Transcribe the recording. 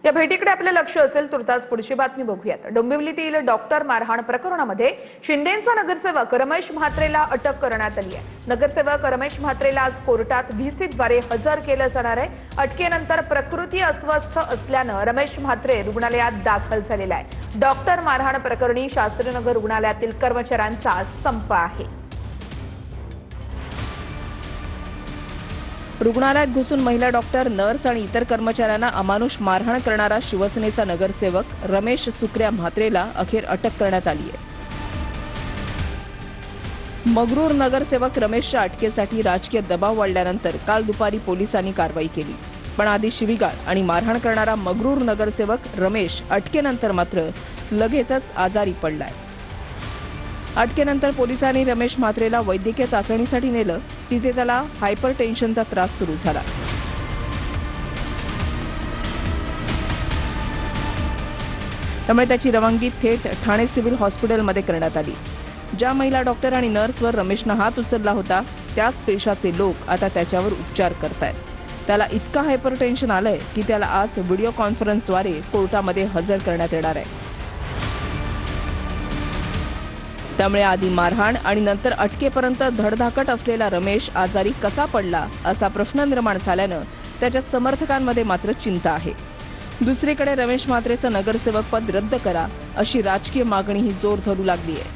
या भेटीकडे आपलं लक्ष असेल तुर्तास पुढची बातमी बघूयात। डोंबिवलीतील डॉक्टर मारहाण प्रकरणामध्ये शिंदेंचा नगरसेवक रमेश म्हात्रेला अटक करण्यात आली आहे। नगरसेवक रमेश म्हात्रेला आज कोर्टात व्हीसीद्वारे हजर केलं जाणार आहे। अटकेनंतर प्रकृती अस्वस्थ असल्यानं रमेश म्हात्रे रुग्णालयात दाखल झालेला आहे। डॉक्टर मारहाण प्रकरणी शास्त्रीनगर रुग्णालयातील कर्मचाऱ्यांचा संप आहे। रुग्णालयात घुसून महिला डॉक्टर, नर्स आणि इतर कर्मचाऱ्यांना अमानुष मारहाण करणारा शिवसेनेचा नगरसेवक रमेश सुक्र्या म्हात्रेला अखेर अटक करण्यात आली आहे। मगरूर नगरसेवक रमेशच्या अटकेसाठी राजकीय दबाव वाढल्यानंतर काल दुपारी पोलिसांनी कारवाई केली, पण आधी शिवीगाळ आणि मारहाण करणारा मगरूर नगरसेवक रमेश अटकेनंतर मात्र लगेचच आजारी पडलाय। अटकेनंतर पोलिसांनी रमेश म्हात्रेला वैद्यकीय चाचणीसाठी नेलं, तिथे त्याला हायपरटेन्शनचा त्रास सुरू झाला। त्यामुळे त्याची रवानगी थेट ठाणे सिव्हिल हॉस्पिटलमध्ये करण्यात आली। ज्या महिला डॉक्टर आणि नर्सवर रमेशनं हात उचलला होता त्याच पेशाचे लोक आता त्याच्यावर उपचार करतायत। त्याला इतका हायपरटेन्शन आलंय की त्याला आज व्हिडिओ कॉन्फरन्सद्वारे कोर्टामध्ये हजर करण्यात येणार आहे। त्यामुळे आधी मारहाण आणि नंतर अटकेपर्यंत धडधाकट असलेला रमेश आजारी कसा पडला असा प्रश्न निर्माण झाल्यानं त्याच्या समर्थकांमध्ये मात्र चिंता आहे। दुसरीकडे रमेश म्हात्रेचं नगरसेवक पद रद्द करा अशी राजकीय मागणीही जोर धरू लागली आहे।